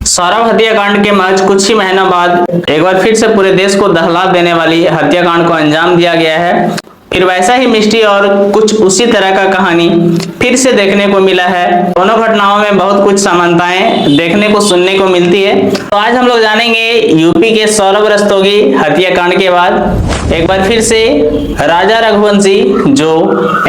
सौरभ हत्याकांड के महज कुछ ही महीनों बाद एक बार फिर से पूरे देश को दहला देने वाली हत्याकांड को अंजाम दिया गया है। फिर वैसा ही मिस्ट्री और कुछ उसी तरह का कहानी फिर से देखने को मिला है। दोनों घटनाओं में बहुत कुछ समानताएं देखने को सुनने को मिलती है। तो आज हम लोग जानेंगे यूपी के सौरभ रस्तोगी हत्याकांड के बाद एक बार फिर से राजा रघुवंशी जो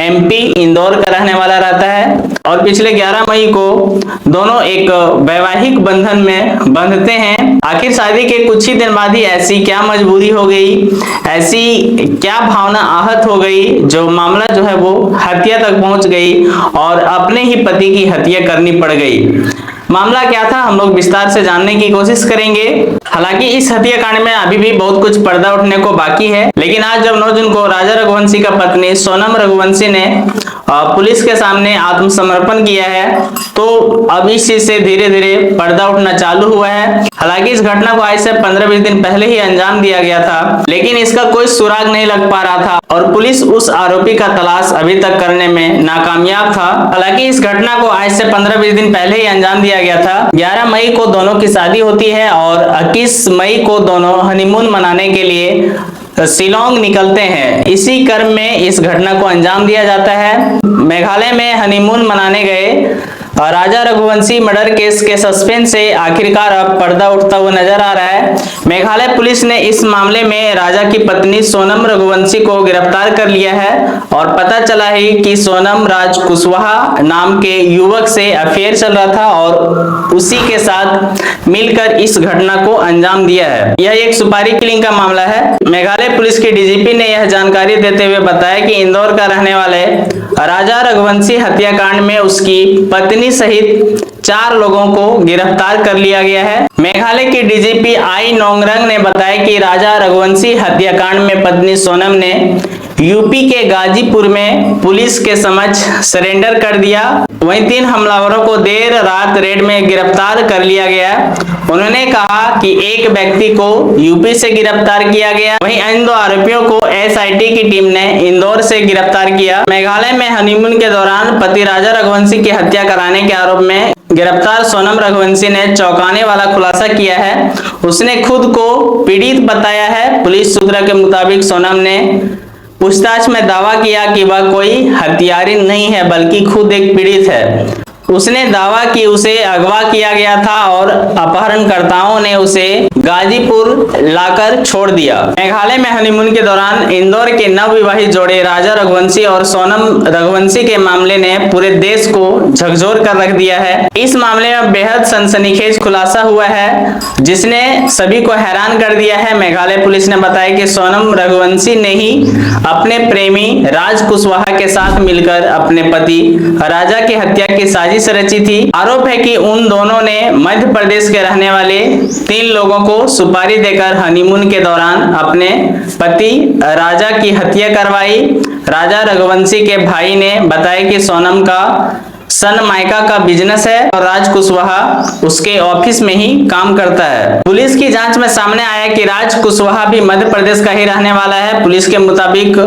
एमपी इंदौर का रहने वाला रहता है और पिछले 11 मई को दोनों एक वैवाहिक बंधन में बंधते हैं। आखिर शादी के कुछ ही दिन बाद ही ऐसी क्या मजबूरी हो गई, ऐसी क्या भावना आहत हो गई जो मामला जो है वो हत्या तक पहुंच गई और अपने ही पति की हत्या करनी पड़ गई। मामला क्या था हम लोग विस्तार से जानने की कोशिश करेंगे। हालांकि इस हत्याकांड में अभी भी बहुत कुछ पर्दा उठने को बाकी है, लेकिन आज जब 9 जून को राजा रघुवंशी का पत्नी सोनम रघुवंशी ने पुलिस के सामने आत्मसमर्पण किया है, तो अब इस चीज से धीरे धीरे पर्दा उठना चालू हुआ है। हालांकि इस घटना को आज से 15-20 दिन पहले ही अंजाम दिया गया था, लेकिन इसका कोई सुराग नहीं लग पा रहा था और पुलिस उस आरोपी का तलाश अभी तक करने में नाकामयाब था। हालांकि इस घटना को आज से 15-20 दिन पहले ही अंजाम दिया गया था। 11 मई को दोनों की शादी होती है और 21 मई को दोनों हनीमून मनाने के लिए शिलोंग निकलते हैं। इसी क्रम में इस घटना को अंजाम दिया जाता है। मेघालय में हनीमून मनाने गए राजा रघुवंशी मर्डर केस के सस्पेंस से आखिरकार अब पर्दा उठता हुआ नजर आ रहा है। मेघालय पुलिस ने इस मामले में राजा की पत्नी सोनम रघुवंशी को गिरफ्तार कर लिया है और पता चला है कि सोनम राज कुशवाहा नाम के युवक से अफेयर चल रहा था और उसी के साथ मिलकर इस घटना को अंजाम दिया है। यह एक सुपारी किलिंग का मामला है। मेघालय पुलिस के डीजीपी ने यह जानकारी देते हुए बताया कि इंदौर का रहने वाले राजा रघुवंशी हत्याकांड में उसकी पत्नी सहित 4 लोगों को गिरफ्तार कर लिया गया है। मेघालय के डीजीपी आई नोंगरंग ने बताया कि राजा रघुवंशी हत्याकांड में पत्नी सोनम ने यूपी के गाजीपुर में पुलिस के समक्ष सरेंडर कर दिया। वहीं 3 हमलावरों को देर रात रेड में गिरफ्तार कर लिया गया। उन्होंने कहा कि एक व्यक्ति को यूपी से गिरफ्तार किया गया, वहीं अन्य 2 आरोपियों को एसआईटी की टीम ने इंदौर से गिरफ्तार किया। मेघालय में हनीमून के दौरान पति राजा रघुवंशी की हत्या कराने के आरोप में गिरफ्तार सोनम रघुवंशी ने चौंकाने वाला खुलासा किया है। उसने खुद को पीड़ित बताया है। पुलिस सूत्रों के मुताबिक सोनम ने पूछताछ में दावा किया कि वह कोई हत्यारी नहीं है बल्कि खुद एक पीड़ित है। उसने दावा कि उसे अगवा किया गया था और अपहरणकर्ताओं ने उसे गाजीपुर लाकर छोड़ दिया। मेघालय में हनीमून के दौरान इंदौर के नवविवाहित जोड़े राजा रघुवंशी और सोनम रघुवंशी के मामले ने पूरे देश को झकझोर कर रख दिया है। इस मामले में बेहद सनसनीखेज खुलासा हुआ है जिसने सभी को हैरान कर दिया है। मेघालय पुलिस ने बताया कि सोनम रघुवंशी ने ही अपने प्रेमी राज कुशवाहा के साथ मिलकर अपने पति राजा की हत्या की साजिश रची थी। आरोप है कि उन दोनों ने मध्य प्रदेश के रहने वाले 3 लोगों को सुपारी देकर हनीमून के दौरान अपने पति राजा की हत्या करवाई। राजा रघुवंशी के भाई ने बताया कि सोनम का सनमाइका का बिजनेस है और राज कुशवाहा उसके ऑफिस में ही काम करता है। पुलिस की जांच में सामने आया कि राज कुशवाहा भी मध्य प्रदेश का ही रहने वाला है। पुलिस के मुताबिक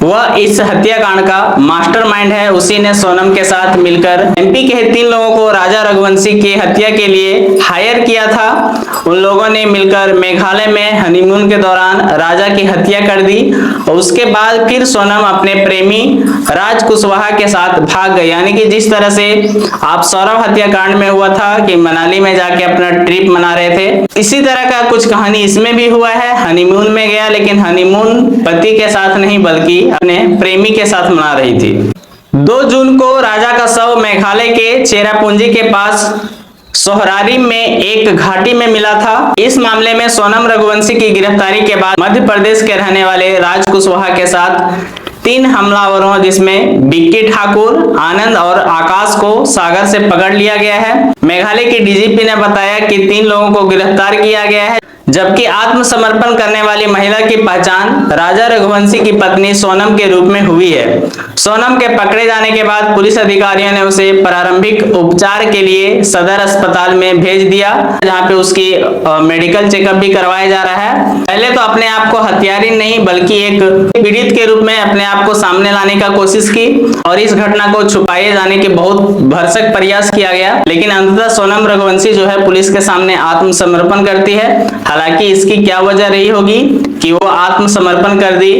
वह इस हत्याकांड का मास्टरमाइंड है। उसी ने सोनम के साथ मिलकर एमपी के 3 लोगों को राजा रघुवंशी की हत्या के लिए हायर किया था। उन लोगों ने मिलकर मेघालय में हनीमून के दौरान राजा की हत्या कर दी और उसके बाद फिर सोनम अपने प्रेमी राज कुशवाहा के साथ भाग गई। यानी कि जिस तरह से आप सौरभ हत्याकांड में हुआ था कि मनाली में जाके अपना ट्रिप मना रहे थे, इसी तरह का कुछ कहानी इसमें भी हुआ है। हनीमून में गया, लेकिन हनीमून पति के साथ नहीं बल्कि अपने प्रेमी के साथ मना रही थी। 2 जून को राजा का शव मेघालय के चेरापूंजी के पास सोहरारी में एक घाटी में मिला था। इस मामले में सोनम रघुवंशी की गिरफ्तारी के बाद मध्य प्रदेश के रहने वाले राज कुशवाहा के साथ 3 हमलावरों जिसमें बिक्की ठाकुर, आनंद और आकाश को सागर से पकड़ लिया गया है। मेघालय के डीजीपी ने बताया कि 3 लोगों को गिरफ्तार किया गया है जबकि आत्मसमर्पण करने वाली महिला की पहचान राजा रघुवंशी की पत्नी सोनम के रूप में हुई है। सोनम के पकड़े जाने के बाद पुलिस अधिकारियों ने उसे प्रारंभिक उपचार के लिए सदर अस्पताल में भेज दिया, जहां पे उसकी मेडिकल चेकअप भी करवाया जा रहा है। पहले तो अपने आप को हत्यारी नहीं बल्कि एक पीड़ित के रूप में अपने आप को सामने लाने का कोशिश की और इस घटना को छुपाए जाने के बहुत भरसक प्रयास किया गया, लेकिन अंततः सोनम रघुवंशी जो है पुलिस के सामने आत्मसमर्पण करती है। हालांकि इसकी क्या वजह रही होगी कि वो आत्मसमर्पण कर दी,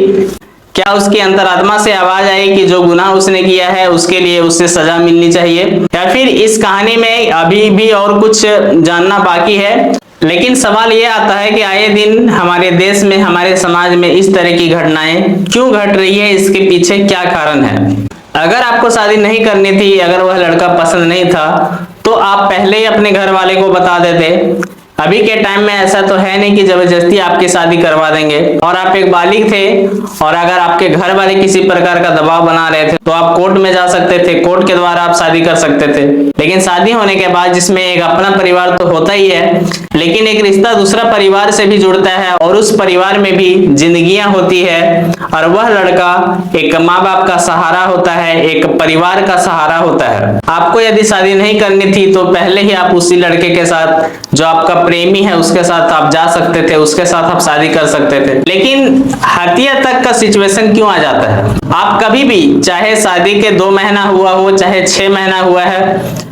क्या उसकी अंतरात्मा से आवाज आई कि जो गुनाह उसने किया है उसके लिए उसे सजा मिलनी चाहिए, या फिर इस कहानी में अभी भी और कुछ जानना बाकी है। लेकिन सवाल ये आता है कि आए दिन हमारे देश में, हमारे समाज में इस तरह की घटनाएं क्यों घट रही है, इसके पीछे क्या कारण है। अगर आपको शादी नहीं करनी थी, अगर वह लड़का पसंद नहीं था, तो आप पहले ही अपने घर वाले को बता देते। अभी के टाइम में ऐसा तो है नहीं कि जबरदस्ती आपकी शादी करवा देंगे। और आप एक बालिग थे और अगर आपके घर वाले किसी प्रकार का दबाव बना रहे थे तो आप कोर्ट में जा सकते थे, कोर्ट के द्वारा आप शादी कर सकते थे। लेकिन शादी होने के बाद जिसमें एक अपना परिवार तो होता ही है, लेकिन एक रिश्ता दूसरा परिवार से भी जुड़ता है और उस परिवार में भी जिंदगियां होती है और वह लड़का एक माँ बाप का सहारा होता है, एक परिवार का सहारा होता है। आपको यदि शादी नहीं करनी थी तो पहले ही आप उसी लड़के के साथ, जो आपका प्रेमी है, उसके साथ आप जा सकते थे, उसके साथ आप शादी कर सकते थे। लेकिन हत्या तक का सिचुएशन क्यों आ जाता है। आप कभी भी, चाहे शादी के 2 महीना हुआ हो, चाहे 6 महीना हुआ है,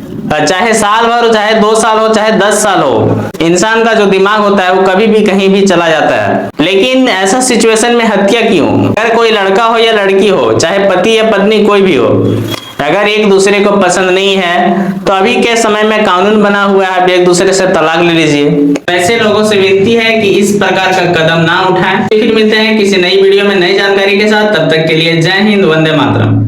चाहे साल भर हो, चाहे 2 साल हो, चाहे 10 साल हो, इंसान का जो दिमाग होता है वो कभी भी कहीं भी चला जाता है। लेकिन ऐसा सिचुएशन में हत्या क्यों। अगर कोई लड़का हो या लड़की हो, चाहे पति या पत्नी कोई भी हो, अगर एक दूसरे को पसंद नहीं है तो अभी के समय में कानून बना हुआ है, आप एक दूसरे से तलाक ले लीजिए। ऐसे लोगों से विनती है कि इस प्रकार का कदम ना उठाएं। फिर मिलते हैं किसी नई वीडियो में नई जानकारी के साथ, तब तक के लिए जय हिंद, वंदे मातरम।